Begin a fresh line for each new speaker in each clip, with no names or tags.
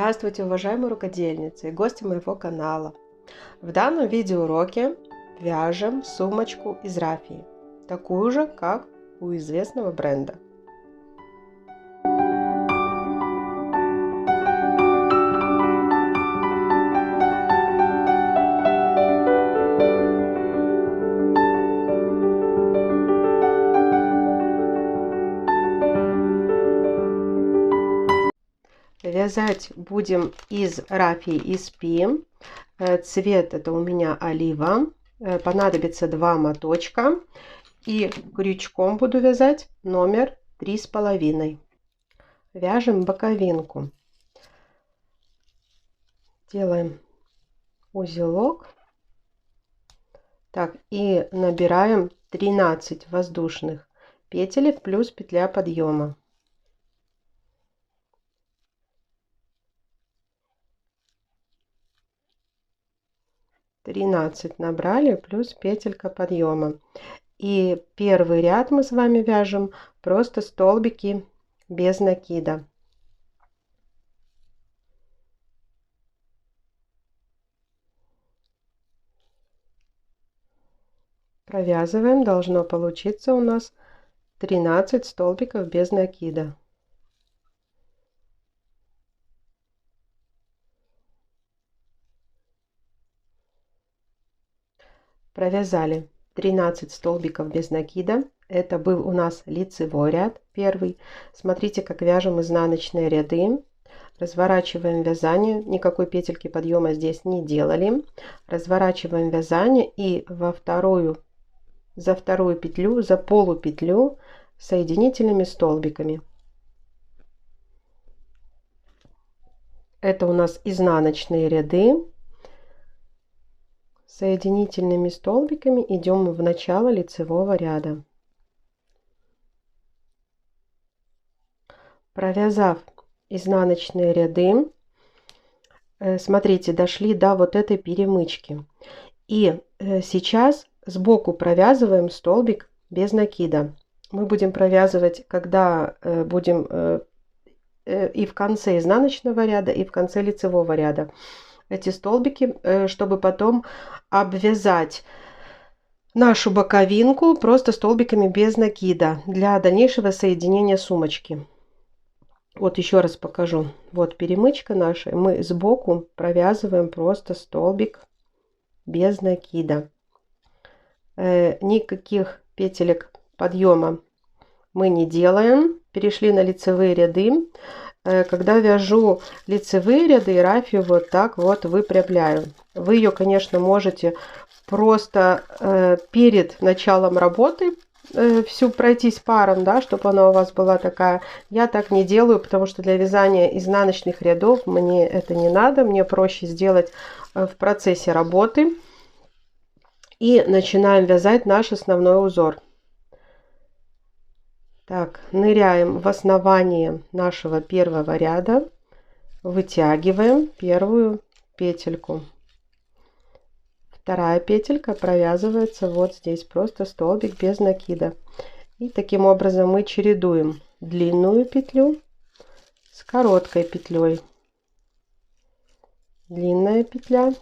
Здравствуйте, уважаемые рукодельницы и гости моего канала. В данном видеоуроке вяжем сумочку из рафии, такую же, как у известного бренда. Вязать будем из рафии SP. Цвет это у меня олива. Понадобится 2 моточка. И крючком буду вязать номер 3,5. Вяжем боковинку. Делаем узелок. Так, и набираем 13 воздушных петелек плюс петля подъема. Набрали плюс петелька подъема. И первый ряд мы с вами вяжем просто столбики без накида. Провязываем, должно получиться у нас 13 столбиков без накида. Провязали 13 столбиков без накида. Это был у нас лицевой ряд первый. Смотрите, как вяжем изнаночные ряды. Разворачиваем вязание, никакой петельки подъема здесь не делали. Разворачиваем вязание и за вторую петлю, за полупетлю соединительными столбиками. Это у нас изнаночные ряды. Соединительными столбиками идем в начало лицевого ряда. Провязав изнаночные ряды, смотрите, дошли до вот этой перемычки. И сейчас сбоку провязываем столбик без накида. Мы будем провязывать, когда будем и в конце изнаночного ряда, и в конце лицевого ряда эти столбики, чтобы потом обвязать нашу боковинку просто столбиками без накида для дальнейшего соединения сумочки. Вот еще раз покажу. Вот перемычка наша. Мы сбоку провязываем просто столбик без накида. Никаких петелек подъема мы не делаем. Перешли на лицевые ряды. Когда вяжу лицевые ряды, рафию вот так вот выпрямляю. Вы ее, конечно, можете просто перед началом работы всю пройтись паром, да, чтобы она у вас была такая. Я так не делаю, потому что для вязания изнаночных рядов мне это не надо. Мне проще сделать в процессе работы. И начинаем вязать наш основной узор. Так, ныряем в основание нашего первого ряда, вытягиваем первую петельку. Вторая петелька провязывается вот здесь, просто столбик без накида. И таким образом мы чередуем длинную петлю с короткой петлей. Длинная петля,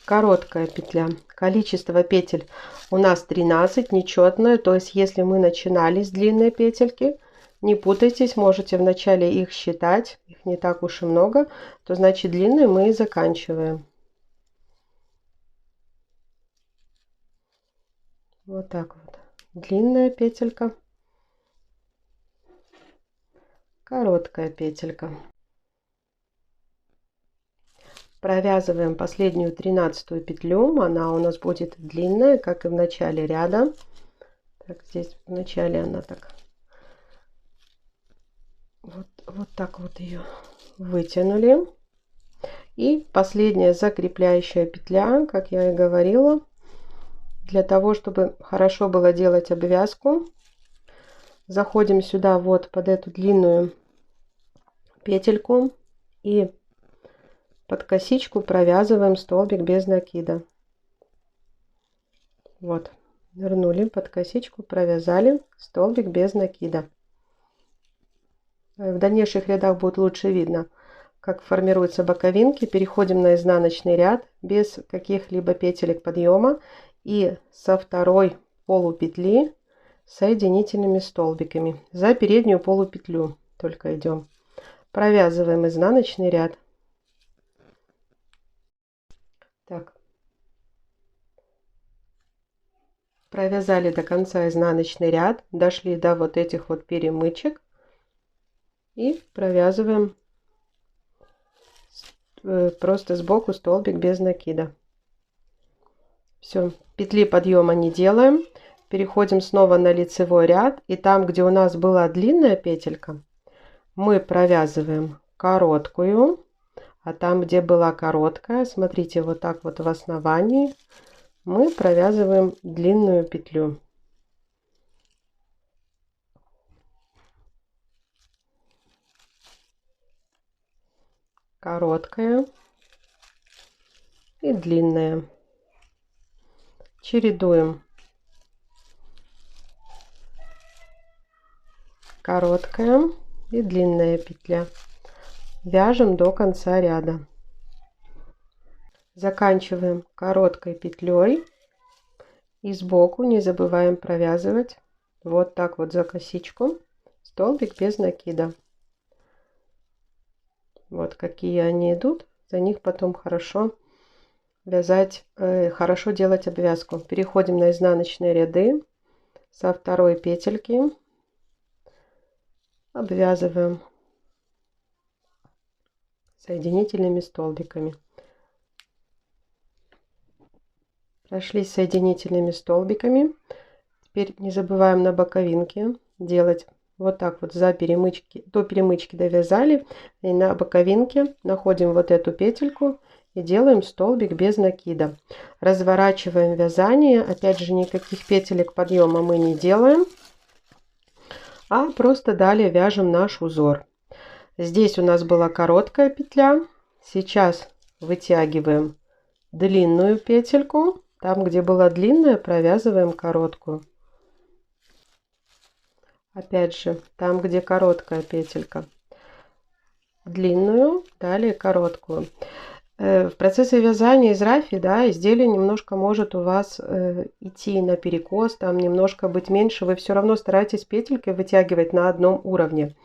короткая петля. Количество петель у нас 13, нечетное. То есть, если мы начинали с длинной петельки, не путайтесь, можете вначале их считать. Их не так уж и много. То значит, длинные мы и заканчиваем. Вот так вот. Длинная петелька, короткая петелька. Провязываем последнюю 13-ю петлю. Она у нас будет длинная, как и в начале ряда. Так, здесь в начале она так вот так вот ее вытянули. И последняя закрепляющая петля, как я и говорила, для того, чтобы хорошо было делать обвязку, заходим сюда вот под эту длинную петельку и под косичку провязываем столбик без накида. Вот, вернули под косичку, провязали столбик без накида. В дальнейших рядах будет лучше видно, как формируются боковинки. Переходим на изнаночный ряд без каких-либо петелек подъема и со второй полупетли соединительными столбиками за переднюю полупетлю только идем. Провязываем изнаночный ряд. Так. Провязали до конца изнаночный ряд, дошли до вот этих вот перемычек и провязываем просто сбоку столбик без накида. Все, петли подъема не делаем. Переходим снова на лицевой ряд, и там, где у нас была длинная петелька, мы провязываем короткую, а там, где была короткая, смотрите, вот так вот в основании мы провязываем длинную петлю. Короткая и длинная. Чередуем. Короткая и длинная петля. Вяжем до конца ряда. Заканчиваем короткой петлей и сбоку не забываем провязывать вот так вот за косичку столбик без накида. Вот какие они идут, за них потом хорошо вязать, хорошо делать обвязку. Переходим на изнаночные ряды, со второй петельки обвязываем соединительными столбиками. Прошлись соединительными столбиками. Теперь не забываем на боковинке делать вот так вот за перемычки, до перемычки довязали, и на боковинке находим вот эту петельку и делаем столбик без накида. Разворачиваем вязание, опять же никаких петелек подъема мы не делаем, а просто далее вяжем наш узор. Здесь у нас была короткая петля, сейчас вытягиваем длинную петельку, там где была длинная провязываем короткую. Опять же, там, где короткая петелька, длинную, далее короткую. В процессе вязания из рафии, да, изделие немножко может у вас идти наперекос, там немножко быть меньше. Вы все равно старайтесь петелькой вытягивать на одном уровне.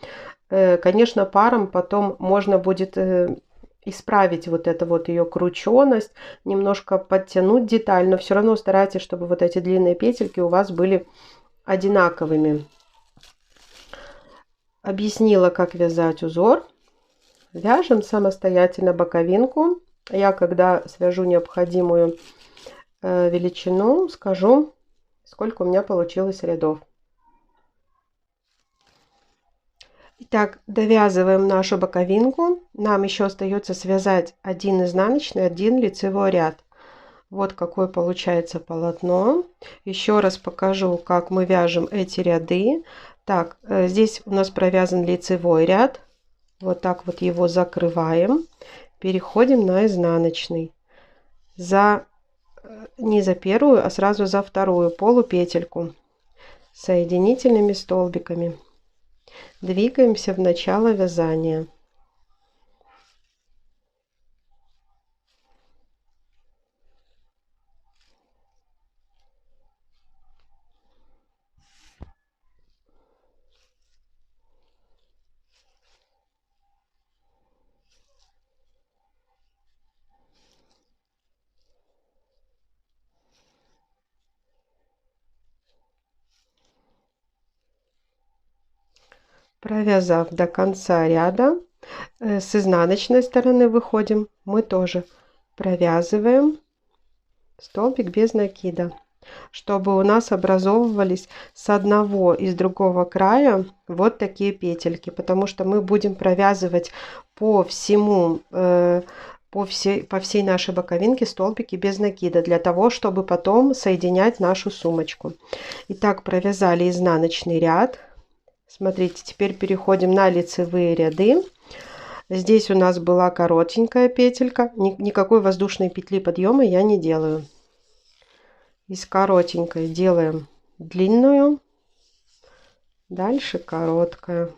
Конечно, паром потом можно будет исправить вот эту вот ее крученость, немножко подтянуть деталь, но все равно старайтесь, чтобы вот эти длинные петельки у вас были одинаковыми. Объяснила, как вязать узор. Вяжем самостоятельно боковинку. Я, когда свяжу необходимую величину, скажу, сколько у меня получилось рядов. Итак, довязываем нашу боковинку. Нам еще остается связать один изнаночный, один лицевой ряд. Вот какое получается полотно. Еще раз покажу, как мы вяжем эти ряды. Так, здесь у нас провязан лицевой ряд. Вот так вот его закрываем. Переходим на изнаночный. Не за первую, а сразу за вторую полупетельку. Соединительными столбиками. Двигаемся в начало вязания. Провязав до конца ряда, с изнаночной стороны выходим, мы тоже провязываем столбик без накида, чтобы у нас образовывались с одного и с другого края вот такие петельки, потому что мы будем провязывать по всему, по всей нашей боковинке столбики без накида, для того, чтобы потом соединять нашу сумочку. Итак, провязали изнаночный ряд. Смотрите, теперь переходим на лицевые ряды. Здесь у нас была коротенькая петелька. Никакой воздушной петли подъема я не делаю. Из коротенькой делаем длинную. Дальше короткая.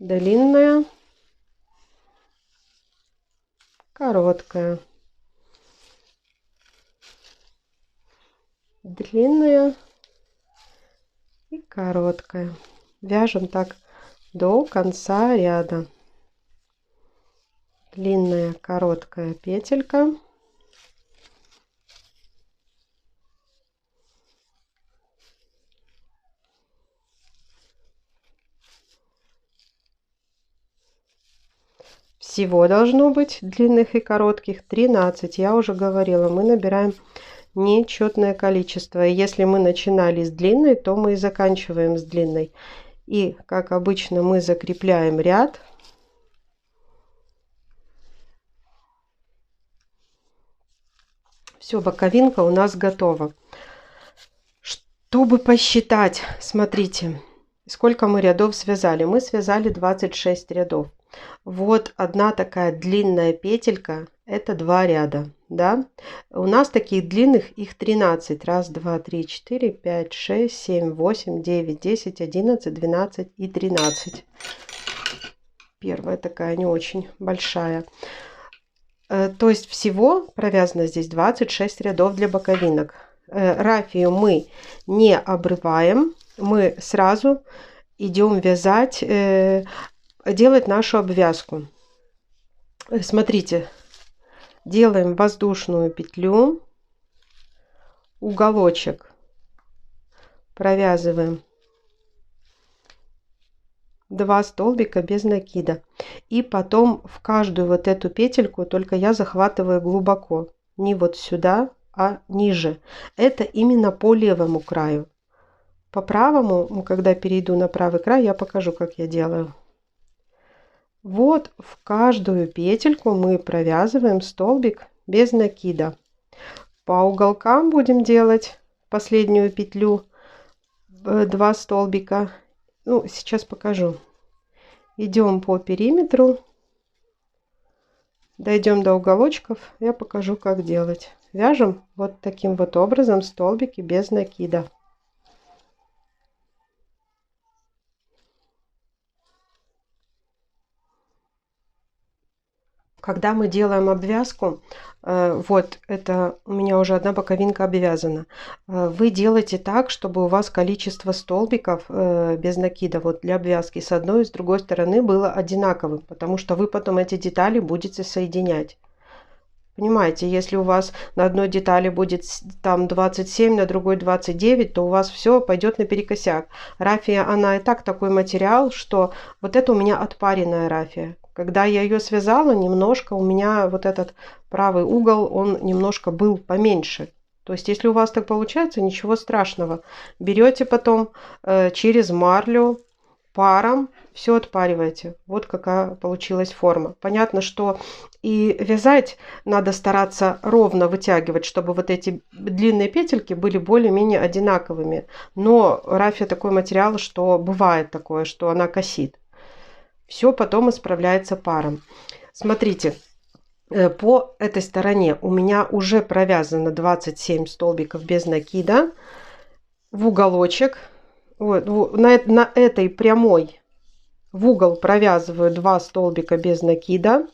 длинная, короткая, длинная и короткая. Вяжем так до конца ряда. Длинная, короткая петелька. Всего должно быть длинных и коротких 13. Я уже говорила, мы набираем нечетное количество. И если мы начинали с длинной, то мы и заканчиваем с длинной. И, как обычно, мы закрепляем ряд. Все, боковинка у нас готова. Чтобы посчитать, смотрите, сколько мы рядов связали. Мы связали 26 рядов. Вот одна такая длинная петелька, это 2 ряда, да? У нас таких длинных их 13. Раз, два, три, четыре, пять, шесть, семь, восемь, девять, 10, 11, 12 и 13. Первая такая не очень большая. То есть всего провязано здесь 26 рядов для боковинок. Рафию мы не обрываем, мы сразу идем вязать, делать нашу обвязку. Смотрите, делаем воздушную петлю, уголочек провязываем 2 столбика без накида, и потом в каждую вот эту петельку, только я захватываю глубоко, не вот сюда, а ниже. Это именно по левому краю. По правому, когда перейду на правый край, я покажу, как я делаю. Вот в каждую петельку мы провязываем столбик без накида. По уголкам будем делать последнюю петлю 2 столбика. Ну, сейчас покажу. Идем по периметру, дойдем до уголочков, я покажу, как делать. Вяжем вот таким вот образом столбики без накида. Когда мы делаем обвязку, вот это у меня уже одна боковинка обвязана, вы делаете так, чтобы у вас количество столбиков без накида вот для обвязки с одной и с другой стороны было одинаковым, потому что вы потом эти детали будете соединять. Понимаете, если у вас на одной детали будет там 27, на другой 29, то у вас все пойдет наперекосяк. Рафия, она и так такой материал, что вот это у меня отпаренная рафия. Когда я ее связала, немножко у меня вот этот правый угол, он немножко был поменьше. То есть, если у вас так получается, ничего страшного. Берете потом через марлю паром, все отпариваете. Вот какая получилась форма. Понятно, что и вязать надо стараться ровно вытягивать, чтобы вот эти длинные петельки были более-менее одинаковыми. Но рафия такой материал, что бывает такое, что она косит. Все потом исправляется паром. Смотрите, по этой стороне у меня уже провязано 27 столбиков без накида в уголочек. Вот, на этой прямой в угол провязываю 2 столбика без накида.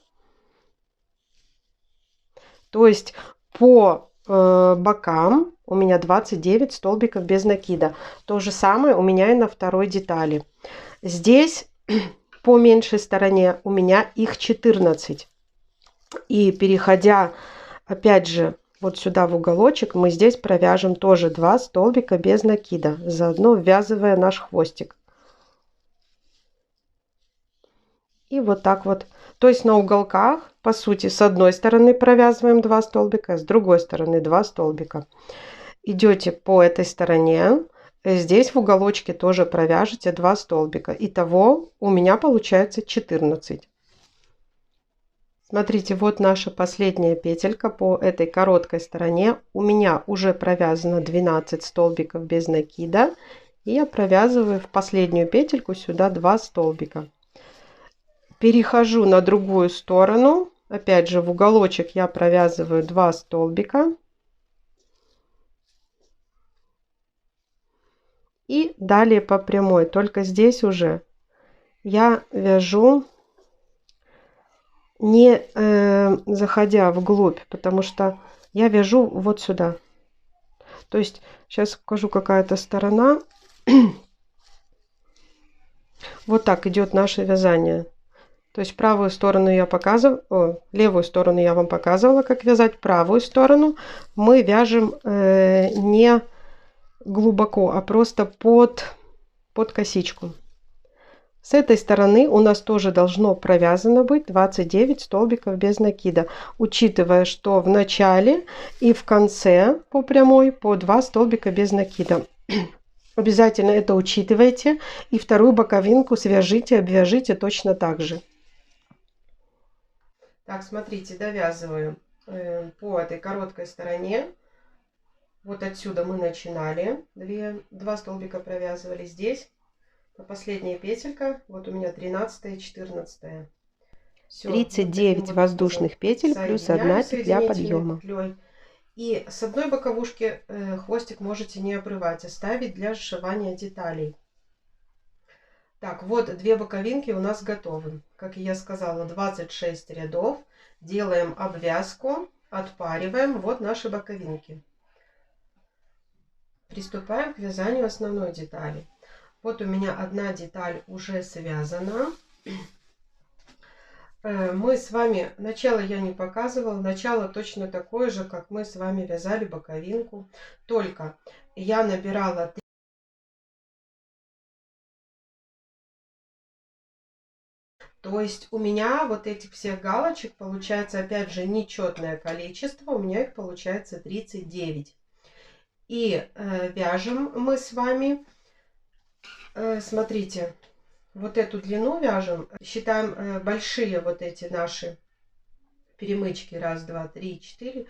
То есть по бокам у меня 29 столбиков без накида. То же самое у меня и на второй детали. Здесь по меньшей стороне у меня их 14. И переходя опять же вот сюда в уголочек, мы здесь провяжем тоже 2 столбика без накида, заодно ввязывая наш хвостик. И вот так вот. То есть на уголках, по сути, с одной стороны провязываем 2 столбика, с другой стороны 2 столбика. Идете по этой стороне, здесь в уголочке тоже провяжете 2 столбика. Итого у меня получается 14. Смотрите, вот наша последняя петелька по этой короткой стороне. У меня уже провязано 12 столбиков без накида. И я провязываю в последнюю петельку сюда 2 столбика. Перехожу на другую сторону. Опять же в уголочек я провязываю 2 столбика. И далее по прямой. Только здесь уже я вяжу, не заходя вглубь, потому что я вяжу вот сюда. То есть сейчас покажу, какая-то сторона. Вот так идет наше вязание. То есть правую сторону я показывала, левую сторону я вам показывала, как вязать. Правую сторону мы вяжем не глубоко, а просто под косичку. С этой стороны у нас тоже должно провязано быть 29 столбиков без накида, учитывая, что в начале и в конце по прямой по 2 столбика без накида. Обязательно это учитывайте, и вторую боковинку свяжите, обвяжите точно так же. Так, смотрите, довязываю по этой короткой стороне. Вот отсюда мы начинали, 2 столбика провязывали здесь. Последняя петелька, вот у меня 13 и 14. Все, 39 вот воздушных петель плюс 1 петля подъема.
Петлей. И с одной боковушки хвостик можете не обрывать, оставить для сшивания деталей. Так, вот 2 боковинки у нас готовы. Как я сказала, 26 рядов. Делаем обвязку, отпариваем. Вот наши боковинки. Приступаем к вязанию основной детали. Вот у меня одна деталь уже связана. Мы с вами, начало я не показывала, начало точно такое же, как мы с вами вязали боковинку. Только я набирала 3. То есть у меня вот этих всех галочек получается, опять же, нечетное количество. У меня их получается 39. И вяжем мы с вами, смотрите, вот эту длину вяжем, считаем большие вот эти наши перемычки. 1, 2, 3, 4,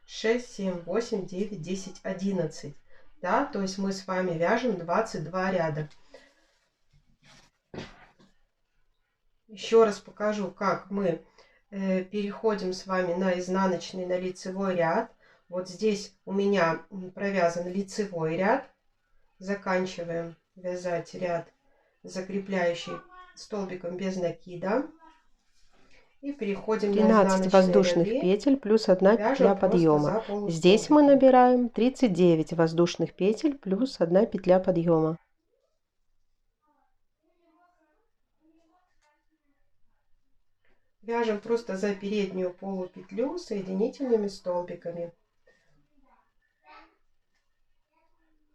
6, 7, 8, 9, 10, 11. Да, то есть мы с вами вяжем 22 ряда. Еще раз покажу, как мы переходим с вами на изнаночный, на лицевой ряд. Вот здесь у меня провязан лицевой ряд. Заканчиваем вязать ряд, закрепляющий столбиком без накида. И переходим
13 воздушных
ряды,
петель плюс 1 петля подъема. Здесь мы набираем 39 воздушных петель плюс 1 петля подъема.
Вяжем просто за переднюю полупетлю соединительными столбиками.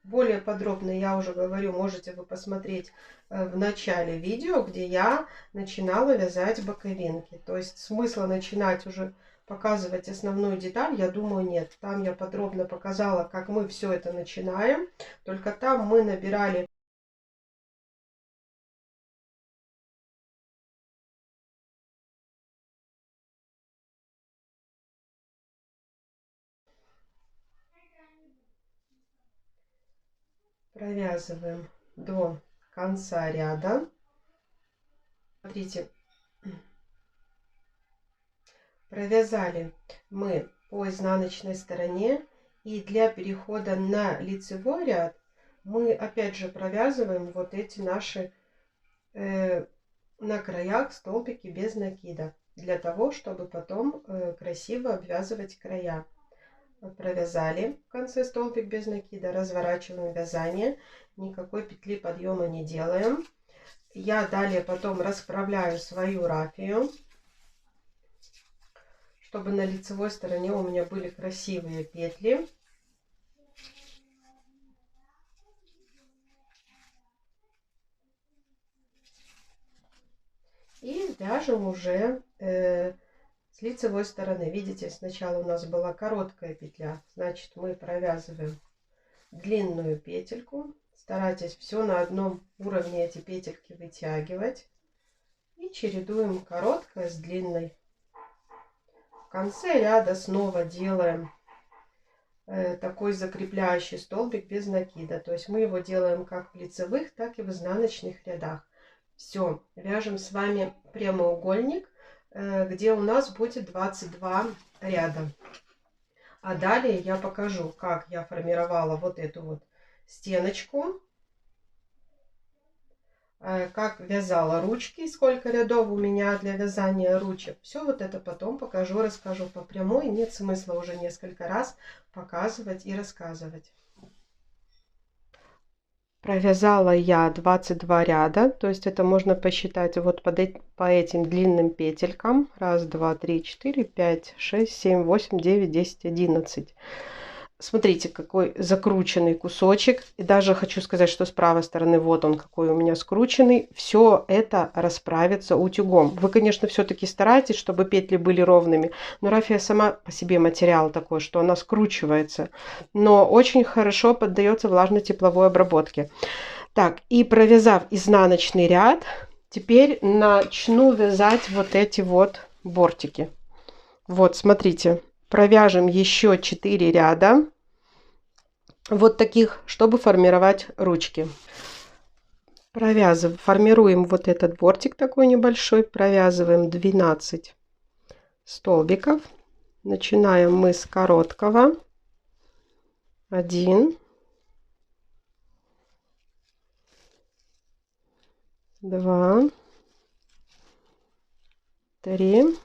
Более подробно, я уже говорю, можете вы посмотреть в начале видео, где я начинала вязать боковинки. То есть смысла начинать уже показывать основную деталь, я думаю, нет. Там я подробно показала, как мы все это начинаем. Только там мы набирали провязываем до конца ряда. Смотрите, провязали мы по изнаночной стороне, и для перехода на лицевой ряд мы опять же провязываем вот эти наши на краях столбики без накида, для того чтобы потом красиво обвязывать края. Провязали в конце столбик без накида, разворачиваем вязание, никакой петли подъема не делаем. Я далее потом расправляю свою рафию, чтобы на лицевой стороне у меня были красивые петли. И вяжем уже с лицевой стороны. Видите, сначала у нас была короткая петля, значит мы провязываем длинную петельку. Старайтесь все на одном уровне эти петельки вытягивать. И чередуем короткое с длинной. В конце ряда снова делаем такой закрепляющий столбик без накида. То есть мы его делаем как в лицевых, так и в изнаночных рядах. Все, вяжем с вами прямоугольник, где у нас будет 22 ряда. А далее я покажу, как я формировала вот эту вот стеночку. как вязала ручки, сколько рядов у меня для вязания ручек. Все вот это потом покажу, расскажу по прямой. Нет смысла уже несколько раз показывать и рассказывать. Провязала я 22 ряда, то есть это можно посчитать вот по этим длинным петелькам. 1, 2, 3, 4, 5, 6, 7, 8, 9, 10, 11. Смотрите, какой закрученный кусочек. И даже хочу сказать, что с правой стороны вот он какой у меня скрученный. Все это расправится утюгом. Вы, конечно, все-таки старайтесь, чтобы петли были ровными. Но рафия сама по себе материал такой, что она скручивается. Но очень хорошо поддается влажно-тепловой обработке. Так, и провязав изнаночный ряд, теперь начну вязать вот эти вот бортики. Вот, смотрите. Провяжем еще 4 ряда вот таких, чтобы формировать ручки. Формируем вот этот бортик такой небольшой, провязываем 12 столбиков. Начинаем мы с короткого. 1, 2, 3,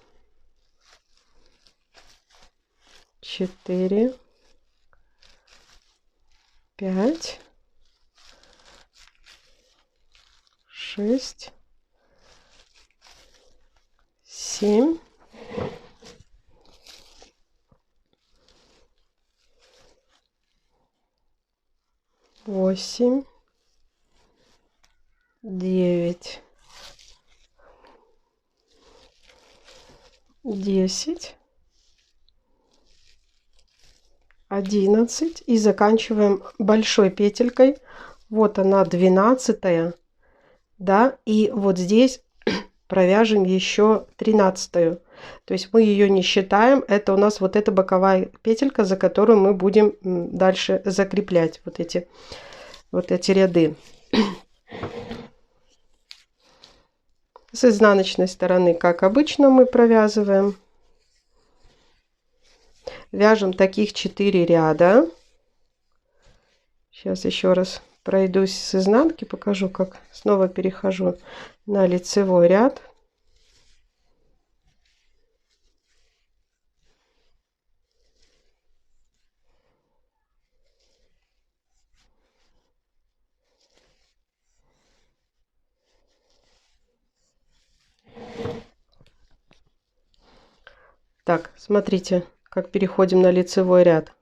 4, 5, 6, 7, 8, 9, 10, 11 и заканчиваем большой петелькой. Вот она, 12-я, да, и вот здесь провяжем еще 13-ю. То есть мы ее не считаем, это у нас вот эта боковая петелька, за которую мы будем дальше закреплять вот эти ряды. С изнаночной стороны, как обычно, мы провязываем. Вяжем таких 4 ряда. Сейчас еще раз пройдусь с изнанки, покажу, как снова перехожу на лицевой ряд. Так, смотрите, как переходим на лицевой ряд.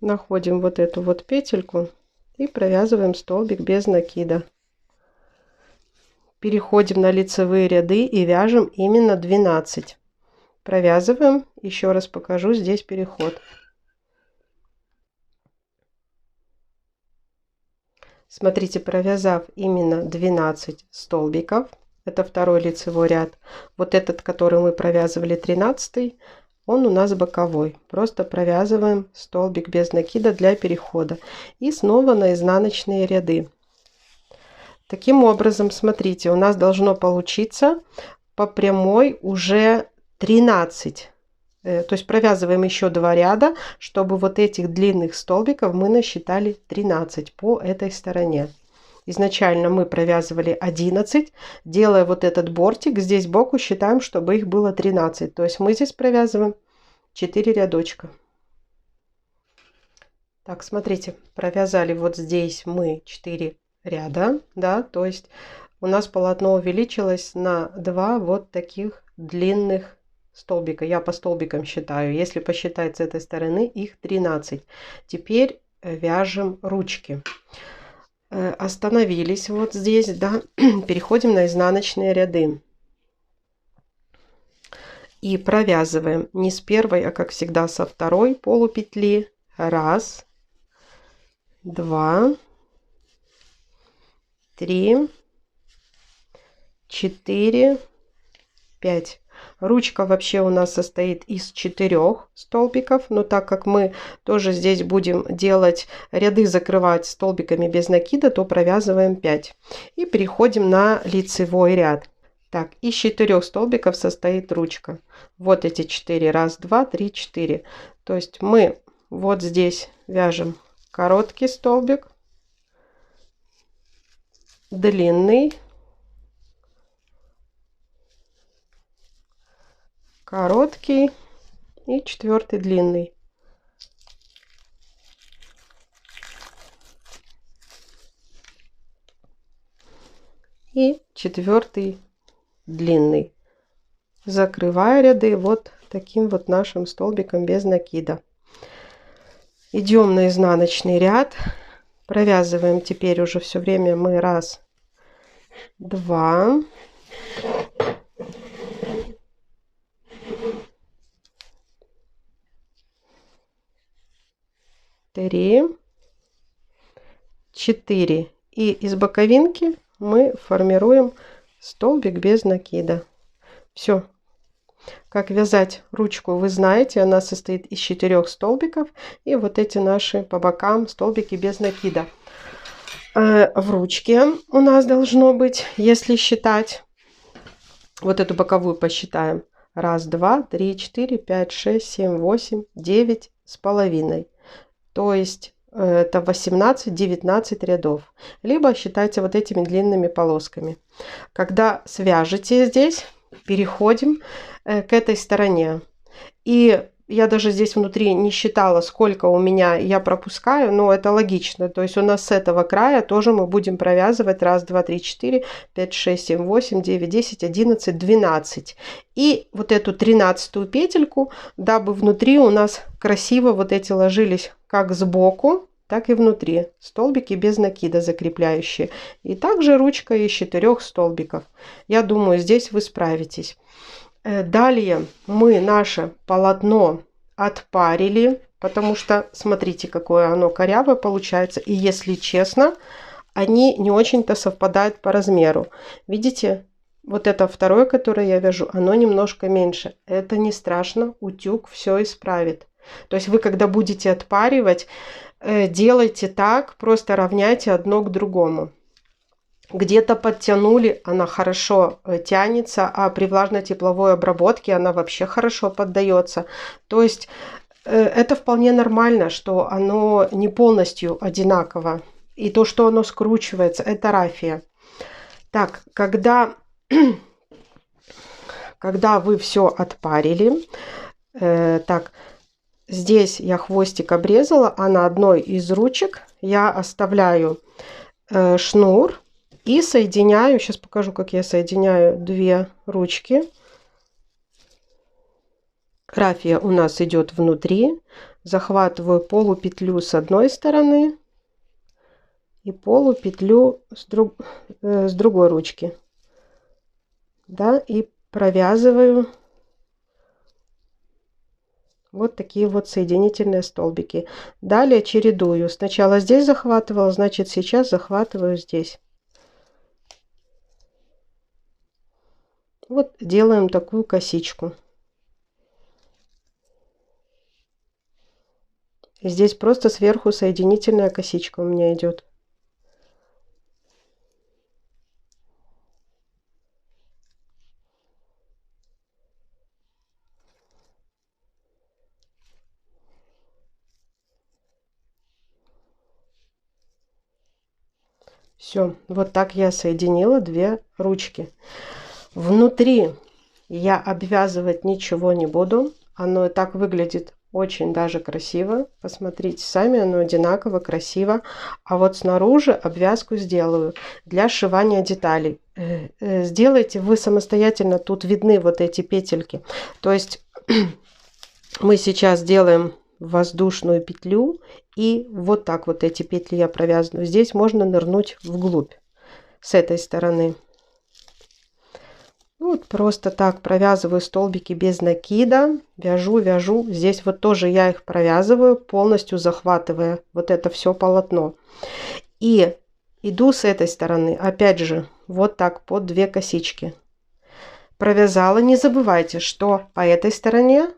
Находим вот эту вот петельку и провязываем столбик без накида. Переходим на лицевые ряды и вяжем именно 12. Провязываем, еще раз покажу здесь переход. Смотрите, провязав именно 12 столбиков, это второй лицевой ряд. Вот этот, который мы провязывали 13, он у нас боковой. Просто провязываем столбик без накида для перехода. И снова на изнаночные ряды. Таким образом, смотрите, у нас должно получиться по прямой уже 13. То есть провязываем еще 2 ряда, чтобы вот этих длинных столбиков мы насчитали 13 по этой стороне. Изначально мы провязывали 11, делая вот этот бортик, здесь сбоку считаем, чтобы их было 13. То есть мы здесь провязываем 4 рядочка. Так, смотрите, провязали вот здесь мы 4 ряда, да, то есть у нас полотно увеличилось на 2 вот таких длинных столбика. Я по столбикам считаю, если посчитать с этой стороны, их 13. Теперь вяжем ручки. Остановились вот здесь, да, переходим на изнаночные ряды и провязываем не с первой, а как всегда со второй полупетли. 1, 2, 3, 4, 5. Ручка вообще у нас состоит из 4 столбиков, но так как мы тоже здесь будем делать ряды, закрывать столбиками без накида, то провязываем 5 и переходим на лицевой ряд. Так, из 4 столбиков состоит ручка. Вот эти 4, 1, 2, 3, 4. То есть мы вот здесь вяжем короткий столбик,
длинный, короткий и 4-й длинный. И 4-й длинный. Закрываю ряды вот таким вот нашим столбиком без накида. Идем на изнаночный ряд. Провязываем теперь уже все время мы 1, 2, 3, 4. И из боковинки мы формируем столбик без накида. Все. Как вязать ручку вы знаете, она состоит из 4 столбиков, и вот эти наши по бокам столбики без накида. В ручке у нас должно быть, если считать, вот эту боковую посчитаем, 1, 2, 3, 4, 5, 6, 7, 8, 9 с половиной. То есть это 18-19 рядов. Либо считайте вот этими длинными полосками. Когда свяжете здесь, переходим к этой стороне. И я даже здесь внутри не считала, сколько у меня я пропускаю, но это логично. То есть у нас с этого края тоже мы будем провязывать 1, 2, 3, 4, 5, 6, 7, 8, 9, 10, 11, 12. И вот эту 13-ю петельку, дабы внутри у нас красиво вот эти ложились как сбоку, так и внутри. Столбики без накида закрепляющие. И также ручка из 4 столбиков. Я думаю, здесь вы справитесь. Далее мы наше полотно отпарили, потому что смотрите, какое оно корявое получается. И если честно, они не очень-то совпадают по размеру. Видите, вот это второе, которое я вяжу, оно немножко меньше. Это не страшно, утюг все исправит. То есть вы, когда будете отпаривать, делайте так, просто равняйте одно к другому. Где-то подтянули, она хорошо тянется, а при влажно-тепловой обработке она вообще хорошо поддается. То есть это вполне нормально, что оно не полностью одинаково. И то, что оно скручивается, это рафия. Так, когда вы все отпарили, так, здесь я хвостик обрезала, а на одной из ручек я оставляю шнур. И соединяю, сейчас покажу, как я соединяю 2 ручки. Рафия у нас идет внутри. Захватываю полупетлю с одной стороны и полупетлю с другой ручки. Да, и провязываю вот такие вот соединительные столбики. Далее чередую. Сначала здесь захватывала, значит сейчас захватываю здесь. Вот делаем такую косичку. И здесь просто сверху соединительная косичка у меня идет. Все, вот так я соединила 2 ручки. Внутри я обвязывать ничего не буду. Оно и так выглядит очень даже красиво. Посмотрите сами, оно одинаково красиво. А вот снаружи обвязку сделаю для сшивания деталей. Сделайте вы самостоятельно. Тут видны вот эти петельки. То есть мы сейчас делаем воздушную петлю. И вот так вот эти петли я провязываю. Здесь можно нырнуть вглубь с этой стороны. Вот просто так провязываю столбики без накида, вяжу. Здесь вот тоже я их провязываю, полностью захватывая вот это все полотно. И иду с этой стороны, опять же, вот так под 2 косички. Провязала, не забывайте, что по этой стороне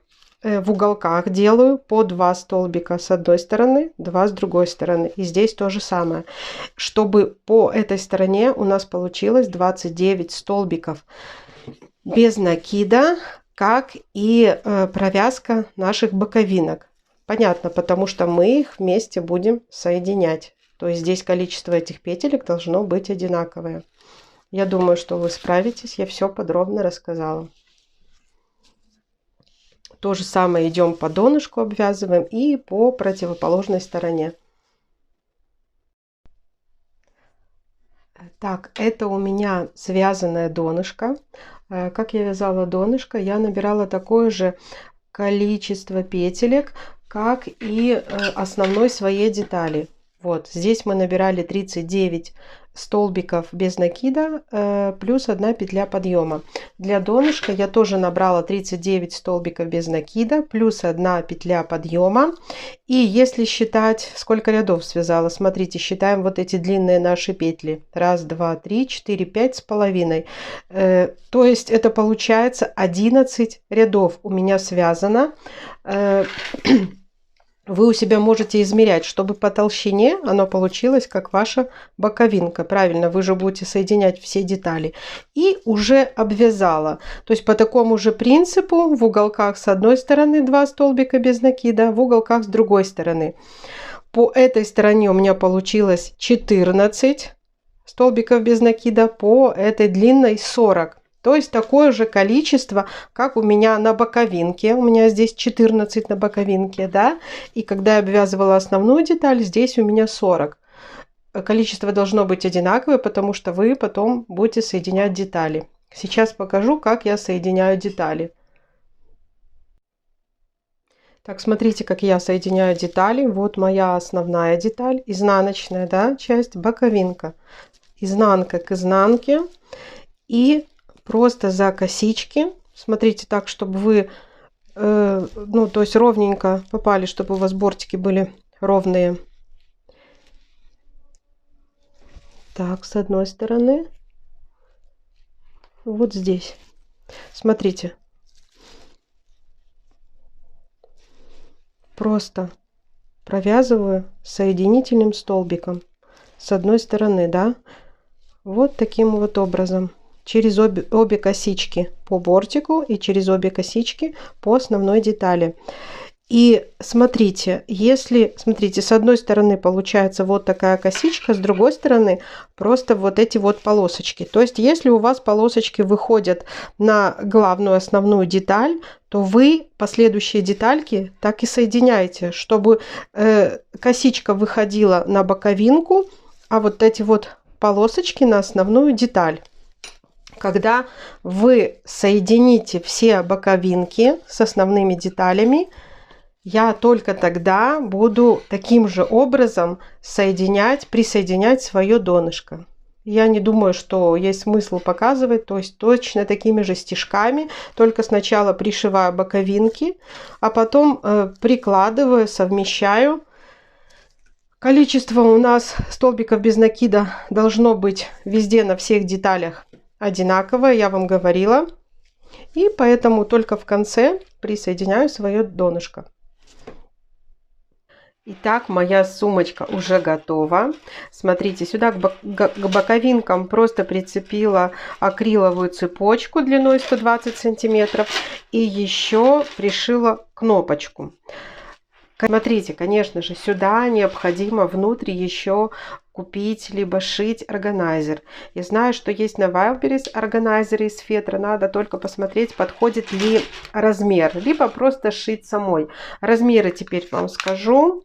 в уголках делаю по 2 столбика с одной стороны, 2 с другой стороны. И здесь то же самое. Чтобы по этой стороне у нас получилось 29 столбиков без накида, как и провязка наших боковинок. Понятно, потому что мы их вместе будем соединять. То есть здесь количество этих петелек должно быть одинаковое. Я думаю, что вы справитесь. Я все подробно рассказала. То же самое идем по донышку, обвязываем и по противоположной стороне. Так, это у меня связанное донышко. Как я вязала донышко, я набирала такое же количество петелек, как и основной своей детали. Вот здесь мы набирали 39 столбиков без накида плюс 1 петля подъема. Для донышка я тоже набрала 39 столбиков без накида плюс 1 петля подъема. И если считать, сколько рядов связала, смотрите, считаем вот эти длинные наши петли. 1, 2, 3, 4, 5 с половиной. То есть это получается 11 рядов у меня связано. Вы у себя можете измерять, чтобы по толщине оно получилось как ваша боковинка. Правильно, вы же будете соединять все детали. И уже обвязала. То есть по такому же принципу в уголках с одной стороны 2 столбика без накида, в уголках с другой стороны. По этой стороне у меня получилось 14 столбиков без накида, по этой длинной 40. То есть такое же количество, как у меня на боковинке. У меня здесь 14 на боковинке, да. И когда я обвязывала основную деталь, здесь у меня 40. Количество должно быть одинаковое, потому что вы потом будете соединять детали. Сейчас покажу, как я соединяю детали. Так, смотрите, как я соединяю детали. Вот моя основная деталь, изнаночная, да, часть, боковинка. Изнанка к изнанке. И просто за косички, смотрите так, чтобы вы, ну, то есть ровненько попали, чтобы у вас бортики были ровные. Так, с одной стороны, вот здесь, смотрите, просто провязываю соединительным столбиком с одной стороны, да, вот таким вот образом. Через обе косички по бортику и через обе косички по основной детали. И смотрите, если, смотрите, с одной стороны получается вот такая косичка, с другой стороны просто вот эти вот полосочки. То есть, если у вас полосочки выходят на главную основную деталь, то вы последующие детальки так и соединяете, чтобы косичка выходила на боковинку, а вот эти вот полосочки на основную деталь. Когда вы соедините все боковинки с основными деталями, я только тогда буду таким же образом присоединять свое донышко. Я не думаю, что есть смысл показывать, то есть точно такими же стежками, только сначала пришиваю боковинки, а потом прикладываю, совмещаю. Количество у нас столбиков без накида должно быть везде на всех деталях одинаковое, я вам говорила. И поэтому только в конце присоединяю свое донышко. Итак, моя сумочка уже готова. Смотрите, сюда к боковинкам просто прицепила акриловую цепочку длиной 120 сантиметров. И еще пришила кнопочку. Смотрите, конечно же, сюда необходимо внутри еще купить либо шить органайзер. Я знаю, что есть на Wildberries органайзеры из фетра. Надо только посмотреть, подходит ли размер. Либо просто шить самой. Размеры теперь вам скажу.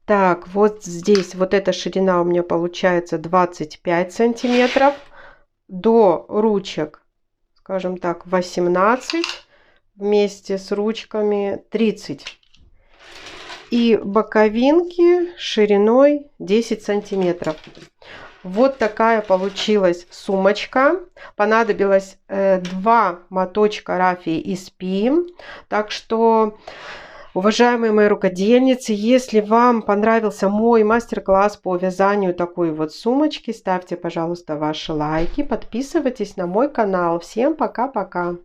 Так, вот здесь вот эта ширина у меня получается 25 сантиметров. До ручек, скажем так, 18. Вместе с ручками 30. И боковинки шириной 10 сантиметров. Вот такая получилась сумочка. Понадобилось 2 моточка рафии из пи. Так что, уважаемые мои рукодельницы, если вам понравился мой мастер-класс по вязанию такой вот сумочки, ставьте, пожалуйста, ваши лайки, подписывайтесь на мой канал. Всем пока-пока!